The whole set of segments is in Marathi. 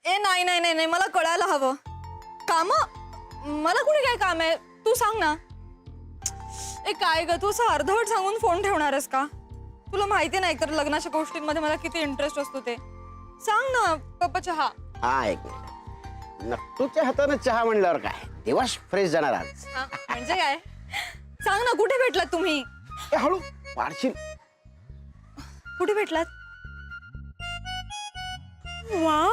ए नाही नाही नाही नाही, मला कळायला हवं. काम मला कुठे काय काम आहे तू सांग ना. ए काय ग, तू असं अर्धवट सांगून फोन ठेवणारस का? तुला माहिती नाही तर लग्नाच्या गोष्टींमध्ये मला किती इंटरेस्ट असतो ते. सांग ना पप्पा चहा. हा एक मिनिट. नट्टूच्या हाताने चहा म्हणल्यावर काय दिवस फ्रेश जाणार आज. म्हणजे काय सांग ना, कुठे भेटलात तुम्ही? ए, हळू पाडशील. कुठे भेटलात? वाव,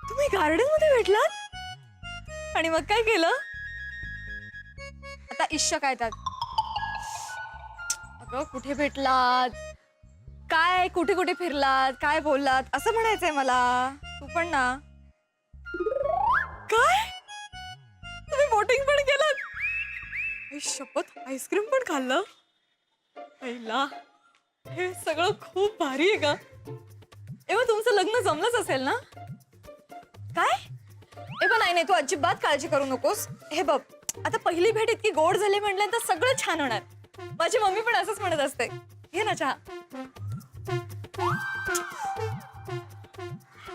तुम्ही गार्डन मध्ये भेटलात आणि मग काय केलं? आता इश्य काय त्यात? अगं कुठे भेटलात, काय कुठे कुठे फिरलात, काय बोललात असं म्हणायचंय मला. तू पण ना. काय तुम्ही बोटिंग पण केलात? आई शपथ, आईस्क्रीम पण खाल्लं? पहिला हे सगळं खूप भारी आहे का? एव्हा तुमचं लग्न जमलंच असेल ना? काय नाही नाही, तू अजिबात काळजी करू नकोस. हे बघ, आता पहिली भेट इतकी गोड झाली म्हटल्यानंतर सगळं छान होणार. माझी मम्मी पण असंच म्हणत असते. घे ना चहा.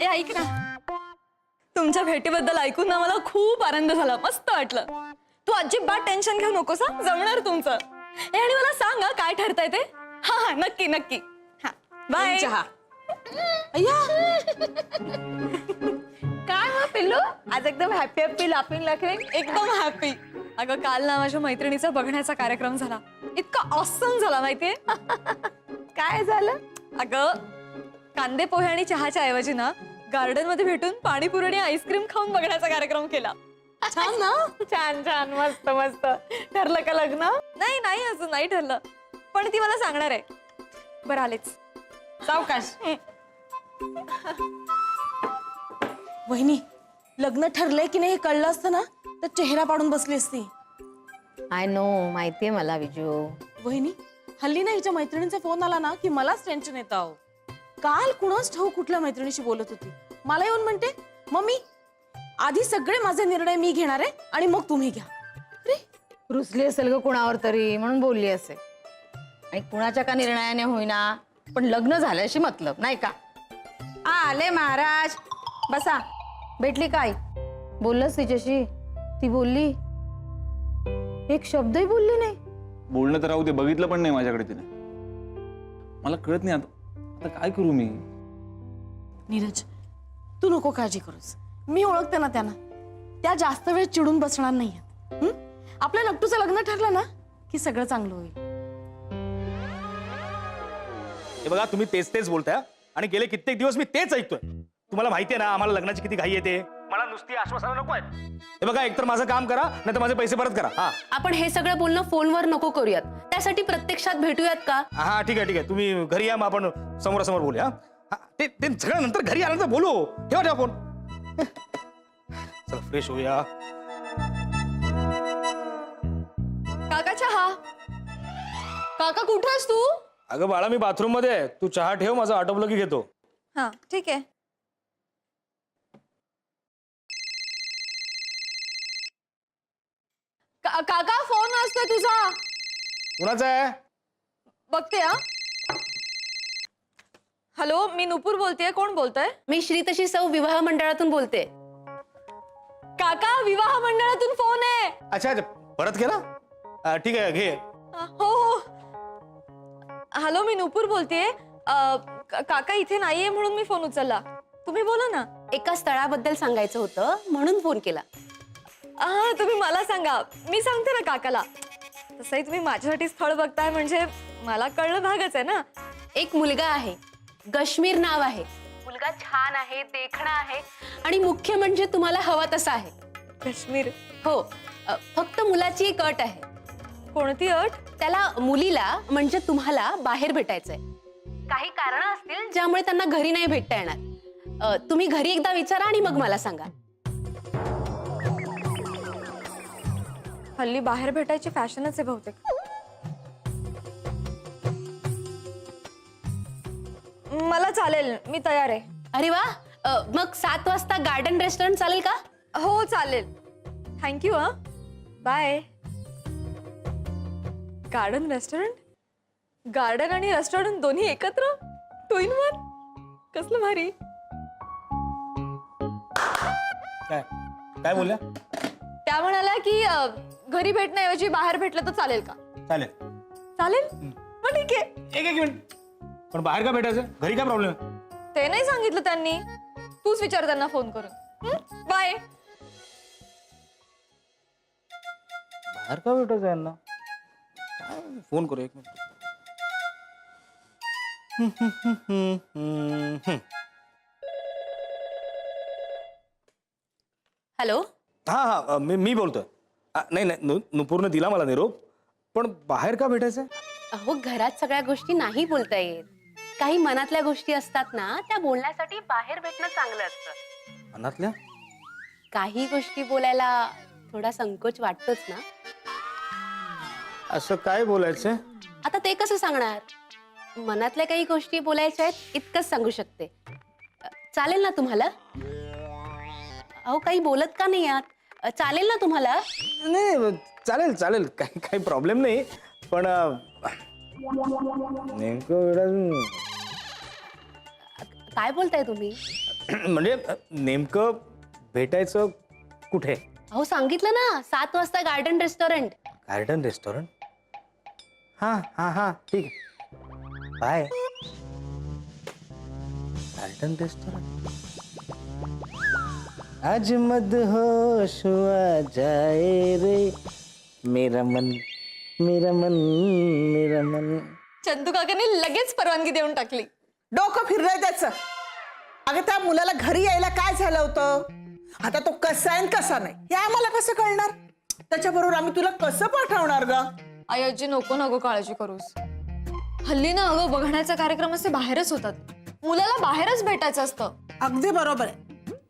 ए ऐक ना, तुमच्या भेटीबद्दल ऐकून ना मला खूप आनंद झाला, मस्त वाटलं. तू अजिबात टेन्शन घेऊ नकोस हा, जमणार तुमचं. आणि मला सांग हा, काय ठरतंय ते. हा हा नक्की नक्की. हा बाय. चहा. काय हो पिल्लू, आज एकदम हॅपी हॅपी लाफिंग लाफिंग. एकदम हॅपी. अगं काल ना माझ्या मैत्रिणीचा बघण्याचा कार्यक्रम झाला. इतका ऑसम झाला माहितीये. काय झालं? अगं कांदे पोहे आणि चहाच्या ऐवजी ना गार्डन मध्ये भेटून पाणीपुरी आणि आईस्क्रीम खाऊन बघण्याचा कार्यक्रम केला. छान ना? छान छान, मस्त मस्त. ठरलं का लग्न? नाही नाही, अजून नाही ठरलं, पण ती मला सांगणार आहे. बरं आलेच. सावकाश. वहिनी, लग्न ठरलंय की नाही हे कळलं असतं ना तर चेहरा पाडून बसली असती. आय नो, माहितीये मला विजू. वहिनी, हल्ली ना हिच्या मैत्रिणीचा फोन आला ना की मलाच टेन्शन येतं अहो. काल कुणाच ठाऊ कुठल्या मैत्रिणीशी बोलत होती. मला येऊन म्हणते, मम्मी आधी सगळे माझे निर्णय मी घेणार आहे आणि मग तुम्ही घ्या. अरे रुसली असेल ग कुणावर तरी, म्हणून बोलली असेल. आणि कुणाच्या का निर्णयाने होईना, पण लग्न झाल्याशी मतलब नाही का? आले महाराज, बसा. भेटली काय? बोललंस तिच्याशी? ती बोलली? एक शब्दही बोलली नाही. बोलणं तर राहू दे, बघितलं पण नाही माझ्याकडे तिने. मला कळत नाही आता काय करू मी. नीरज, तू नको काळजी करूस. मी ओळखते ना त्यांना, त्या जास्त वेळ चिडून बसणार नाहीयेत. आपल्या नट्टूचं लग्न ठरलं ना की सगळं चांगलं होईल. हे बघा, तुम्ही तेच तेच बोलताय आणि गेले कित्येक दिवस मी तेच ऐकतोय. तुम्हाला माहितीये ना आम्हाला लग्नाची किती घाई येते. मला नुसती आश्वासनं नको आहेत. हे बघा, एकतर माझं काम करा नाही तर माझे पैसे परत करा. हा आपण हे सगळं बोलणं फोनवर नको करूयात, त्यासाठी प्रत्यक्षात भेटूयात का? हा ठीक आहे ठीक आहे, तुम्ही घरी या, मग आपण समोरासमोर बोलूया. ते सगळं नंतर घरी आल्यानंतर बोलू. ठेवा फोन. चला फ्रेश होऊया. काका चहा. काका कुठे आहेस तू? अगं बाळा, मी बाथरूम मध्ये आहे. तू चहा ठेव, माझं आटोपलं की घेतो. हा ठीक आहे. काका फोन वाजतोय तुझा. कुणाचा आहे? बघते हा. हॅलो, मी नुपूर बोलतेय. कोण बोलतंय? मी श्रीतशी सौ विवाह मंडळातून बोलते. काका, विवाह मंडळातून फोन आहे. अच्छा अच्छा, परत केला? ठीक आहे, घे. हो हो. हॅलो, मी नुपूर बोलतेय. काका इथे नाहीये म्हणून मी फोन उचलला. तुम्ही बोला ना. एका स्थळाबद्दल सांगायचं होतं म्हणून फोन केला. हा, तुम्ही मला सांगा, मी सांगते ना काकाला. तसंही तुम्ही माझ्यासाठी स्थळ बघताय म्हणजे मला कळलं भागच आहे ना. एक मुलगा आहे, कश्मीर नाव आहे. मुलगा छान आहे, देखणा आहे आणि मुख्य म्हणजे तुम्हाला हवा तसा आहे. काश्मीर? हो, फक्त मुलाची एक अट आहे. कोणती अट? त्याला मुलीला म्हणजे तुम्हाला बाहेर भेटायचंय. काही कारण असतील ज्यामुळे त्यांना घरी नाही भेटता येणार. तुम्ही घरी एकदा विचारा आणि मग मला सांगा. हल्ली बाहेर भेटायची फॅशनच आहे बहुतेक. मला चालेल, मी तयार आहे. अरे वा, मग 7 वाजता गार्डन रेस्टॉरंट चालेल का? हो चालेल. थँक्यू. हा बाय. Garden restaurant? गार्डन आणि रेस्टॉरंट दोन्ही एकत्र? 2 in 1? कसलं भारी. काय काय बोलल्या? त्या म्हणाल्या की घरी भेटण्याऐवजी बाहेर भेटलं तर चालेल का? चालेल. चालेल मग ठीक आहे. एक मिनिट, पण बाहेर का भेटायचं? घरी काय प्रॉब्लेम आहे? ते नाही सांगितलं त्यांनी. तूच विचार त्यांना फोन करून. बाय. बाहेर का भेटायचं यांना? फोन करू एक मिनिट. हॅलो. हा हा मी बोलतोय. नाही नाही नुपूरनं दिला मला निरोप, पण बाहेर का भेटायचं? अहो घरात सगळ्या गोष्टी नाही बोलता येत. काही मनातल्या गोष्टी असतात ना, त्या बोलण्यासाठी बाहेर भेटणं चांगलं असतं. मनातल्या? काही गोष्टी बोलायला थोडा संकोच वाटतोच ना. असं काय बोलायचं? आता ते कसं सांगणार? मनातल्या काही गोष्टी बोलायच्या आहेत इतकंच सांगू शकते. चालेल ना तुम्हाला? अहो काही बोलत का नाही आहात? चालेल ना तुम्हाला? नाही चालेल चालेल, काही काही प्रॉब्लेम नाही, पण नेमकं काय बोलताय तुम्ही? म्हणजे नेमकं भेटायचं कुठे? अहो सांगितलं ना, 7 वाजता गार्डन रेस्टॉरंट. Garden restaurant? हा हा हा ठीक आहे. बाय. Garden restaurant. आज मदहोश हुआ जाए रे मेरा मन मेरा मन मेरा मन. चंदू काकाने लगेच परवानगी देऊन टाकली. डोकं फिरलंय त्याचं. अगं त्या मुलाला घरी यायला काय झालं होतं? आता तो कसा आहे आणि कसा नाही हे आम्हाला कसं कळणार? त्याच्याबरोबर आम्ही तुला कसं पाठवणार ग? आई आजी नको नको काळजी करूस. हल्ली ना अगं बघण्याचा कार्यक्रम असे बाहेरच होतात. मुलाला बाहेरच भेटायचं असतं. अगदी बरोबर आहे.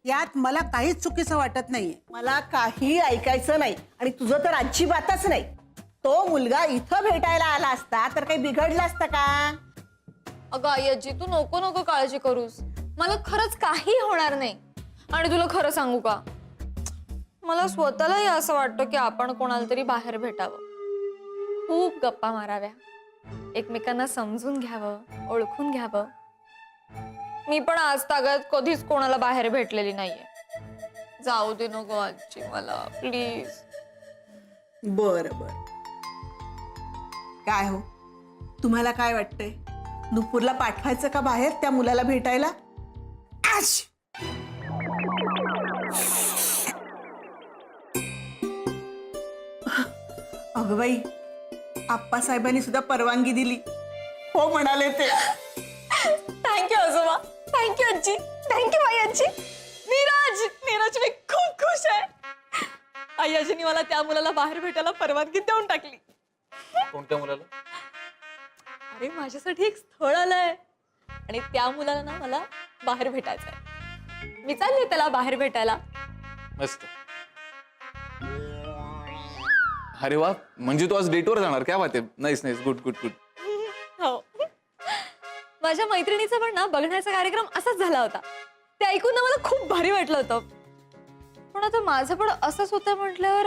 यात मला काहीच चुकीचं वाटत नाहीये. मला काही ऐकायचं नाही आणि तुझं तर अजिबातच नाही. तो मुलगा इथं भेटायला आला असता तर काही बिघडलं असतं का? अगं आई आजी तू नको नको काळजी करूस. मला खरंच काही होणार नाही. आणि तुला खरं सांगू का, मला स्वतःलाही असं वाटतं की आपण कोणाला तरी बाहेर भेटावं, खूप गप्पा माराव्या, एकमेकांना समजून घ्यावं, ओळखून घ्यावं. मी पण आज तागत कधीच कोणाला बाहेर भेटलेली नाहीये. जाऊ दे नको आजी मला प्लीज. बर बर. काय हो, तुम्हाला काय वाटतंय? नुपूरला पाठवायचं का बाहेर त्या मुलाला भेटायला? आश! अगं बाई, आप्पासाहेबांनी सुद्धा परवानगी दिली. हो म्हणाले ते. थँक्यू आजोबा, थँक्यू आजी, थँक्यू आई आजी. नीरज मी खूप खुश आहे. आई आजीनी मला त्या मुलाला बाहेर भेटायला परवानगी देऊन टाकली. कोणत्या मुलाला? अरे माझ्यासाठी एक स्थळ आलंय आणि त्या मुलाला ना मला बाहेर भेटायचंय. मी चालली त्याला बाहेर भेटायला. मस्त. अरे वा, म्हणजे तू आज डेटवर जाणार? क्या बात आहे. Nice nice, good good good. हो, माझ्या मैत्रिणीचा पण ना बघण्याचा कार्यक्रम असाच झाला होता. ते ऐकून ना मला खूप भारी वाटलं होतं. पण आता माझं पण असंच होतं म्हटल्यावर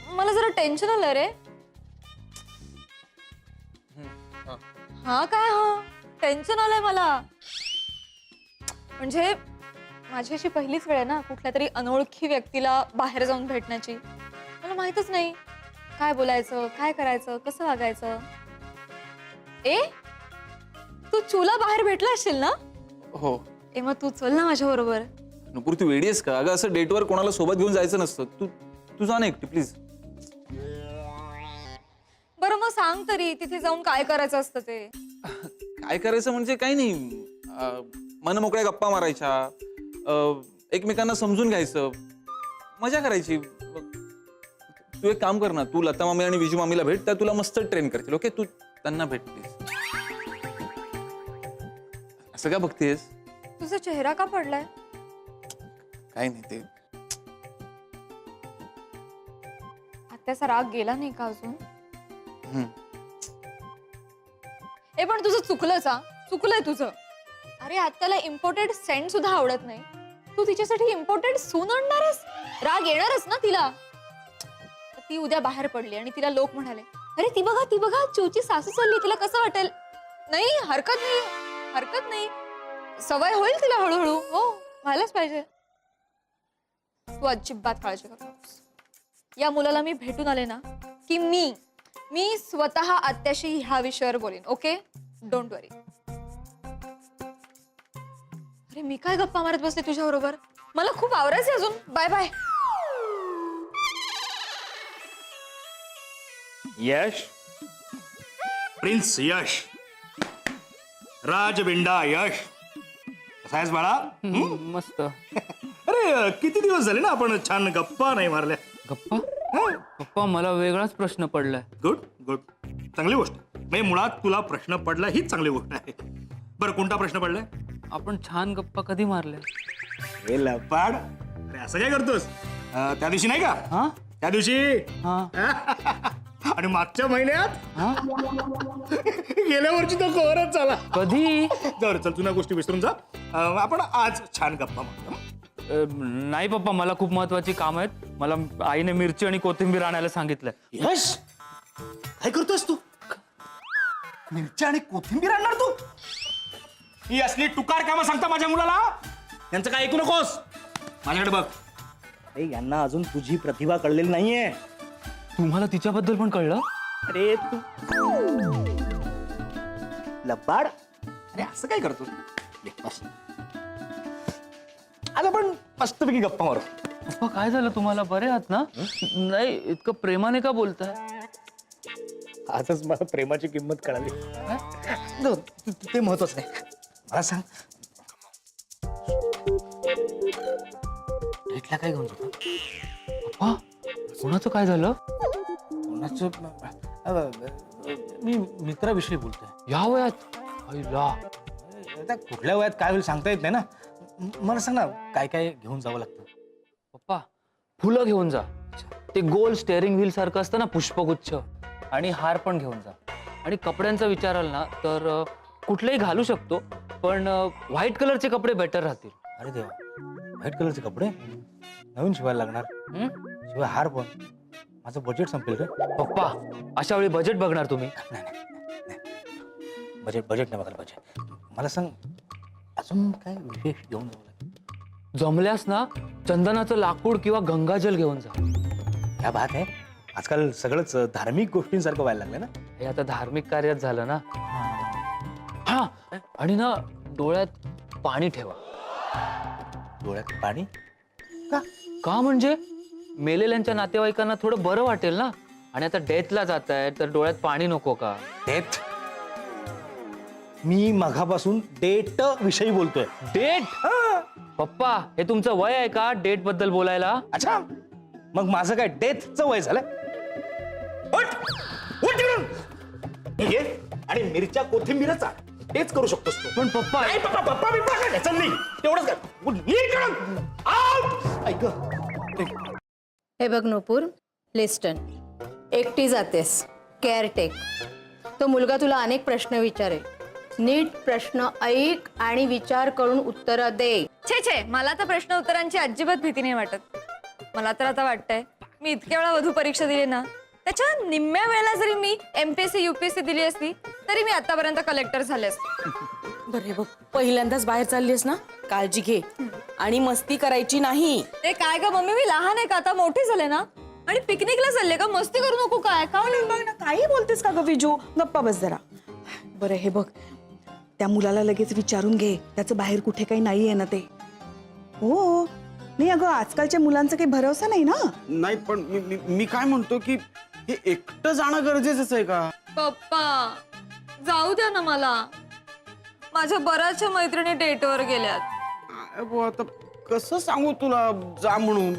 मला जरा टेन्शन आलं रे. हा काय हा टेन्शन आलंय मला. म्हणजे माझी अशी पहिलीच वेळ आहे ना कुठल्या तरी अनोळखी व्यक्तीला बाहेर जाऊन भेटण्याची. मला माहितच नाही काय बोलायचं, काय करायचं, कसं वागायचं. तू चूला बाहेर भेटला असशील ना? हो. मग तू चल ना माझ्या बरोबर. नुपूर तू वेडी आहेस का? अगं असं डेटवर कोणाला सोबत घेऊन जायचं नसतं. तू जा ना एकटी प्लीज. बरं मग सांग तरी तिथे जाऊन काय करायचं असतं ते? काय करायचं म्हणजे काही नाही, मन मोकळ्या गप्पा मारायच्या, एकमेकांना समजून घ्यायचं, मजा करायची. तू एक काम कर ना, तू लता मामी आणि विजू मामीला भेट, त्या तुला मस्त ट्रेन करतील. ओके, तू त्यांना भेट प्लीज. असं का बघतेस? तुझा चेहरा का पडलाय? काही नाही ते. आत्याचा राग गेला नाही का अजून? पण तुझं चुकलंच हा, चुकलंय तुझं. अरे आत्याला इम्पोर्टेड सेंट सुद्धा आवडत नाही. तू तिच्यासाठी इम्पोर्टेड सून आणणार आहेस? राग येणारच ना तिला. ती उद्या बाहेर पडली आणि तिला लोक म्हणाले, अरे ती बघा चूची सासू चालली, तिला कसं वाटेल? नाही, हरकत नाही, सवय होईल तिला हळूहळू. हो, व्हायलाच पाहिजे. तू अजिबात काळजी करू नकोस. या मुलाला मी भेटून आले ना की मी स्वतः आत्याशी ह्या विषयावर बोलेन. ओके, डोंट वरी. अरे मी काय गप्पा मारत बसले तुझ्या बरोबर, मला खूप आवरायचे अजून. Bye bye. Yash, prince Yash, राजविंडा यश, कसा आहेस बाळा? मस्त. अरे किती दिवस झाले ना आपण छान गप्पा नाही मारल्या. गप्पा? पप्पा मला वेगळाच प्रश्न पडलाय. गुड गुड, चांगली गोष्ट. म्हणजे मुळात तुला प्रश्न पडला हीच चांगली गोष्ट आहे. बरं, कोणता प्रश्न पडलाय? आपण छान गप्पा कधी मारल्या? हे लपाड, अरे असं काय करतोस? त्या दिवशी नाही का? हा त्या दिवशी हा आणि मागच्या महिन्यात हा. गेल्या वर्षी तो कव्हरच झाला. कधी? जर चल जुन्या गोष्टी विसरून जा. आपण आज छान गप्पा मारतो. नाही पप्पा, मला खूप महत्वाची काम आहेत. मला आईने मिरची आणि कोथिंबीर आणायला सांगितलंय. यश, काय करतोस तू? मिरची आणि कोथिंबीर आणणार तू? ही असली टुकार कामं सांगता माझ्या मुलाला? यांचं काय ऐकू नकोस. माझ्याकडे बघ. अरे यांना अजून तुझी प्रतिभा कळलेली नाहीये. तुम्हाला तिच्याबद्दल पण कळलं? अरे तू लबाड, अरे असं काय करतोस? ये, बस. आज आपण मस्तपैकी गप्पा मारू. पप्पा काय झालं तुम्हाला? बरे आहात ना? नाही, इतकं प्रेमाने का बोलताय? आजच मला प्रेमाची किंमत कळाली. ते महत्वाचं नाही. मला सांग, डेटला काय घेऊन जातो? पप्पा कोणाचं काय झालं? कोणाचं? मी मित्राविषयी बोलतोय. या वयात? आईला. आता कुठल्या वयात काय होईल सांगता येत नाही ना. मला सांग ना, काय काय घेऊन जावं लागतं? पप्पा फुलं घेऊन जा. ते गोल स्टेअरिंग व्हील सारखं असतं ना, पुष्पगुच्छ. आणि हार पण घेऊन जा. आणि कपड्यांचा विचाराल ना तर कुठलेही घालू शकतो, पण व्हाईट कलरचे कपडे बेटर राहतील. अरे देवा, व्हाईट कलरचे कपडे नवीन शिवायला लागणार. शिवाय हार पण. माझं बजेट संपेल रे. पप्पा अशा वेळी बजेट बघणार तुम्ही? बजेट नाही बघायला पाहिजे. मला सांग, अजून काय विशेष घेऊन जावं लागेल? जमल्यास ना चंदनाचं लाकूड किंवा गंगाजल घेऊन जा. क्या बात आहे. आजकाल सगळंच धार्मिक गोष्टींसारखं व्हायला लागलं ना. हे आता धार्मिक कार्यात झालं ना. हा, आणि ना डोळ्यात पाणी ठेवा. डोळ्यात पाणी? का म्हणजे मेलेल्यांच्या नातेवाईकांना थोडं बरं वाटेल ना. आणि आता डेथला जात आहे तर डोळ्यात पाणी नको का? डेट? मी मघापासून डेट विषयी बोलतोय. डेट? पप्पा हे तुमचं वय आहे का डेट बद्दल बोलायला? अच्छा, मग माझं काय डेथचं वय झालं? उठ, उठ तिकडून. ये आणि मिरच्या कोथिंबीरच आण. तेच करू शकतोस तू. पण पप्पा नाही पप्पा, पप्पा बिप्पा काय नाही. चल नाही तेवढंच काय. उठ, नीट तिकडून. आउट. ऐक गं. हे बघ नूपुर, लिस्टन, एकटी जातेस, केअर टेक. तो मुलगा तुला अनेक प्रश्न विचारेल. नीट प्रश्न ऐक आणि विचार करून उत्तरं दे. छे, मला तर प्रश्न उत्तरांची अजिबात भीती नाही वाटत. मला तर आता वाटतंय मी इतक्या वेळा वधू परीक्षा दिली ना, त्याच्या निम्म्या वेळेला जरी मी MPSC UPSC दिली असती तरी मी आतापर्यंत कलेक्टर झाले असते. बरं हे बघ, पहिल्यांदाच बाहेर चाललीस ना, काळजी घे आणि मस्ती करायची नाही. ते काय ग मम्मी, मी लहान आहे का? आता मोठी झाले ना. आणि पिकनिकला चालले का? मस्ती करू नको काय? का बघ ना, काही बोलतेस का ग विजू? गप्पा बस जरा. बरं हे बघ, त्या मुलाला लगेच विचारून घे, त्याचं बाहेर कुठे काही नाहीये ना ते. हो नाही अगं, आजकालच्या मुलांचा काही भरोसा नाही ना. नाही पण मी काय म्हणतो की हे एकटं जाणं गरजेचंच आहे का? पप्पा जाऊ द्या ना मला. माझ्या बऱ्याचशा मैत्रिणी डेटवर गेल्यात. काय बुवा, आता कसं सांगू तुला जा म्हणून?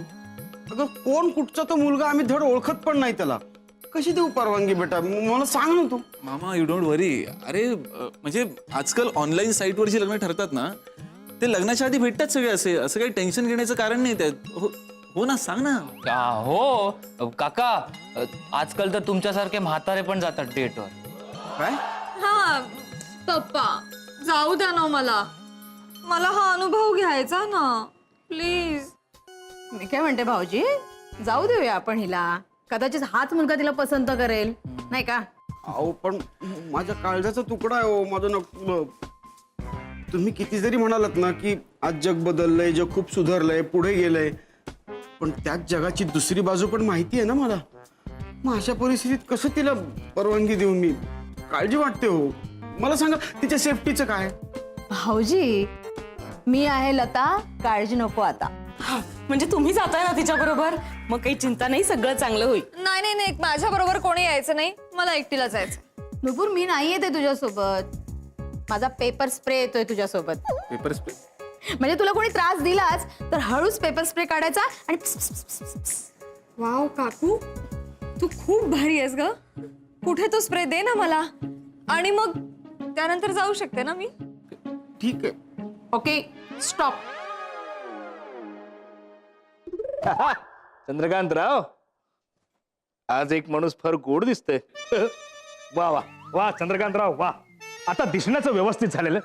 अगं कोण कुठचा तो मुलगा, आम्ही धड ओळखत पण नाही त्याला. कशी देऊ परवानगी बेटा? मला सांग ना तू. मामा यू डोंट वरी. अरे म्हणजे आजकाल ऑनलाईन साईटवर जी लग्न ठरतात ना, ते लग्नाच्या आधी भेटतात सगळे. असं काही टेन्शन घेण्याचं कारण नाही त्यात. हो ना, सांग ना. हो काका, आजकाल तर तुमच्यासारखे म्हातारे पण जातात डेटवर. काय? हा पप्पा जाऊ द्या ना मला हा अनुभव घ्यायचा ना प्लीज. मी काय म्हणते भाऊजी, जाऊ देऊया आपण हिला. कदाचित हाच मुलगा तिला पसंत करेल, नाही का? अहो पण माझ्या काळजाचा तुकडा आहे हो, माझं नकुल. तुम्ही किती जरी म्हणालात ना की आज जग बदललंय, जग खूप सुधारलंय, पुढे गेलंय, पण त्याच जगाची दुसरी बाजू पण माहिती आहे ना मला. मग अशा परिस्थितीत कसं तिला परवानगी देऊ मी? काळजी वाटते हो. मला सांगा तिच्या सेफ्टीचं काय? भाऊजी मी आहे लता, काळजी नको आता. म्हणजे तुम्ही जाताय ना तिच्या बरोबर, मग काही चिंता नाही, सगळं चांगलं होईल. नाही नाही नाही, माझ्या बरोबर कोणी यायचं नाही, मला एकटीला जायचं. नुपूर मी नाही येते तुझ्यासोबत. माझा पेपर स्प्रे येतोय तुझ्यासोबत. Paper spray. म्हणजे तुला कोणी त्रास दिलाच तर हळूच पेपर स्प्रे काढायचा आणि प्स, प्स, प्स, प्स, प्स. वाव काकू, तू खूप भारी आहेस ग. कुठे तो स्प्रे दे ना मला, आणि मग त्यानंतर जाऊ शकते ना मी. ठीक आहे. Okay stop. चंद्रकांतराव, आज एक माणूस फार गोड दिसतोय. वा वा वा चंद्रकांतराव वा. आता दिसण्याचं व्यवस्थित झालेलं.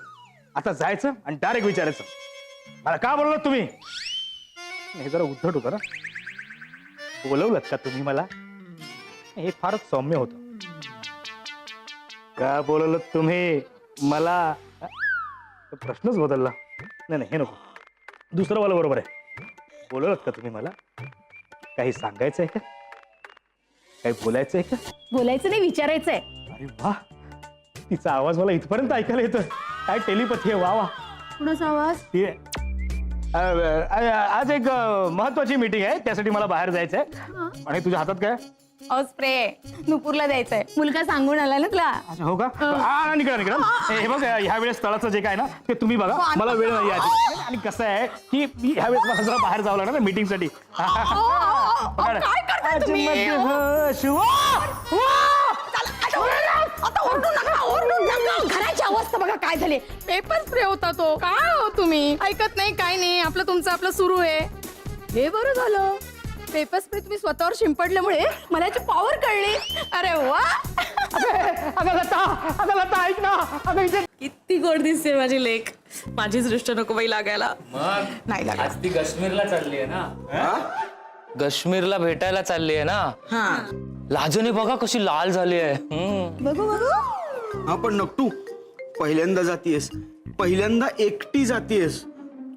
आता जायचं आणि डायरेक्ट विचारायचं, मला का बोलवलं तुम्ही? हे जरा उद्धट होतं ना. बोलवलं का तुम्ही मला? हे फारच सौम्य होतं. का बोलवलं तुम्ही मला? प्रश्नच बदलला. नाही नाही, हे नको. दुसरं वाला बरोबर आहे. बोलवलं का तुम्ही मला? काही सांगायचंय का? काही बोलायचंय का? बोलायचं नाही, विचारायचंय. अरे वा, तिचा आवाज मला इथपर्यंत ऐकायला येतोय. काय टेलिपथी आहे. वा वा. कुणाचा आवाज? ती आज एक महत्वाची मीटिंग आहे, त्यासाठी मला बाहेर जायचंय. आणि तुझ्या हातात काय? स्प्रे नुपूरला द्यायचंय. मुलगा सांगून आला ना तुला. अच्छा, हो का? निघा निघा. हे बघ, ह्या वेळेस स्थळाचं जे काय ना ते तुम्ही बघा, मला वेळ नाही आधी. आणि कसं आहे की ह्या वेळेस मला जरा बाहेर जावं लागणार मीटिंग साठी. घराची अवस्था बघा काय झाली. पेपर स्प्रे होता तो. काय हो तुम्ही ऐकत नाही, काय नाही. आपलं सुरू आहे. हे बरं झालं, पेपर स्प्रे तुम्ही स्वतःवर शिंपडल्यामुळे मला याची पॉवर कळली. अरे वा. अगं लता ऐक ना. अगं इथे किती गोड दिसते माझी लेक. माझीच दृष्ट नको बाई लागायला. नाही लागत. आज ती काश्मीरला चालली आहे ना. काश्मीरला भेटायला चालली आहे ना. लाजूने बघा कशी लाल झाली आहे. बघू बघू. हा पण नक्टू, पहिल्यांदा जातीयस, पहिल्यांदा एकटी जातीयस.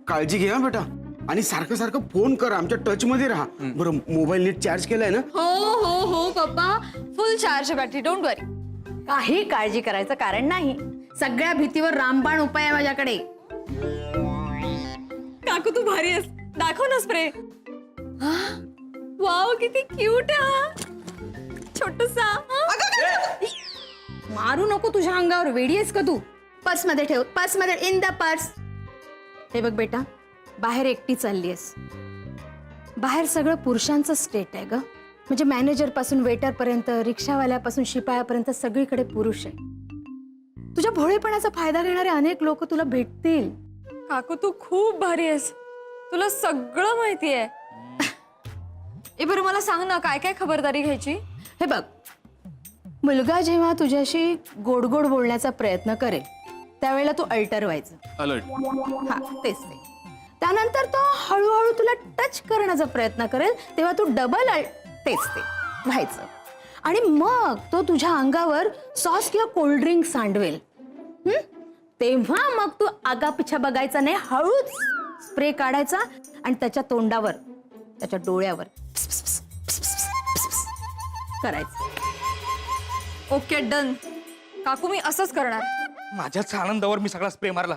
काळजी घे हा बेटा. आणि सारखं सारखं फोन कर, आमच्या टच मध्ये राहा. बरं, मोबाईल नीट चार्ज केलाय ना? हो हो हो पप्पा, फुल चार्ज बॅटरी, डोंट वरी. काही काळजी करायचं कारण नाही. सगळ्या भीतीवर रामबाण उपाय आहे माझ्याकडे. काकू तू भारी आहेस, दाखव ना स्प्रे. वाव किती क्यूट आहे, छोटूसा. मारू नको तुझ्या अंगावर. वेडी आहेस का तू? पर्स मध्ये ठेव, पर्स मध्ये, इन द पर्स. हे बघ बेटा, बाहेर एकटी चालली आहेस. बाहेर सगळं पुरुषांचं स्टेट आहे ग. म्हणजे मॅनेजर पासून वेटर पर्यंत, रिक्षावाल्यापासून शिपायापर्यंत सगळीकडे पुरुष आहे. तुझ्या भोळेपणाचा फायदा घेणारे अनेक लोक तुला भेटतील. काकू तू खूप भारी आहेस, तुला सगळं माहिती आहे. ए बरं मला सांग ना, काय काय खबरदारी घ्यायची? हे बघ, मुलगा जेव्हा तुझ्याशी गोड गोड बोलण्याचा प्रयत्न करेल त्यावेळेला तू अल्टर व्हायचं. अलर्ट. हा तेच ते. त्यानंतर तो हळूहळू तुला टच करण्याचा प्रयत्न करेल तेव्हा तू डबल तेच ते व्हायचं. आणि मग तो तुझ्या अंगावर सॉस किंवा कोल्ड्रिंक सांडवेल. तेव्हा मग तू आगापिछा बघायचा नाही, हळूच स्प्रे काढायचा आणि त्याच्या तोंडावर, त्याच्या डोळ्यावर करायचं. ओके डन काकू, मी असंच करणार. माझ्याच आनंदावर मी सगळा स्प्रे मारला.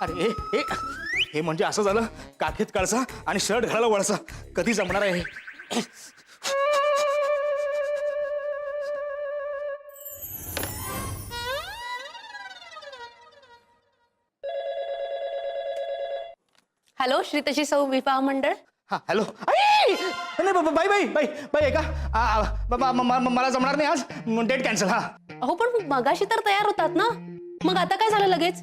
अरे हे म्हणजे असं झालं, काखेत कळसा आणि शर्ट घालायला वळसा. कधी जमणार आहे? हॅलो, श्रीतशी सौ विवाह मंडळ. हा हॅलो. नाही बाई बाई बाई बाई ऐका, मला जमणार नाही आज, डेट कॅन्सल. हा अहो पण मगाशी तर तयार होतात ना, मग आता काय झालं लगेच?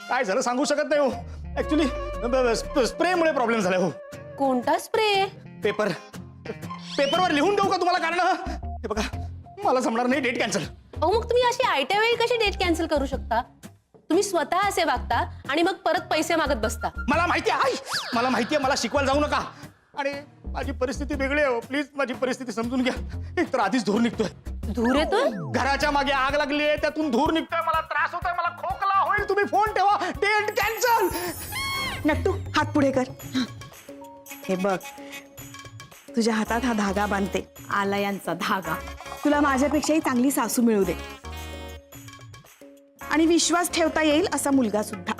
काय झालं सांगू शकत नाही हो. ऍक्च्युली स्प्रेमुळे प्रॉब्लेम झाला हो. कोणता स्प्रे? पेपरवर लिहून देऊ का तुम्हाला कारण? हे बघा, मला जमणार नाही, डेट कॅन्सल. अहो मग तुम्ही अशी आयत्या वेळी कशी डेट कॅन्सल करू शकता? तुम्ही स्वतः असे वागता आणि मग परत पैसे मागत बसता. मला माहिती आहे, मला माहिती आहे, मला शिकवायला जाऊ नका. आणि माझी परिस्थिती वेगळी आहे प्लीज माझी परिस्थिती समजून घ्या. एक तर आधीच धूर निघतोय, धूर येतोय. घराच्या मागे आग लागली आहे त्यातून धूर निघतोय, मला त्रास होतोय, मला खोकला होईल. तुम्ही फोन ठेवा, डेट कॅन्सल. नट्टू हात पुढे कर. हे बघ, तुझ्या हातात हा धागा बांधते, आलयांचा धागा. तुला माझ्यापेक्षाही चांगली सासू मिळू दे आणि विश्वास ठेवता येईल असा मुलगा सुद्धा.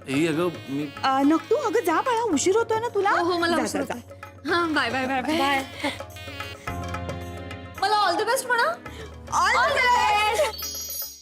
अगं मी नक्तू अगं जा बाळा, उशीर होतोय ना तुला. हो मला जा, उशीर जा, होतोय. हा बाय बाय बाय बाय मला ऑल द बेस्ट म्हणा. All the best.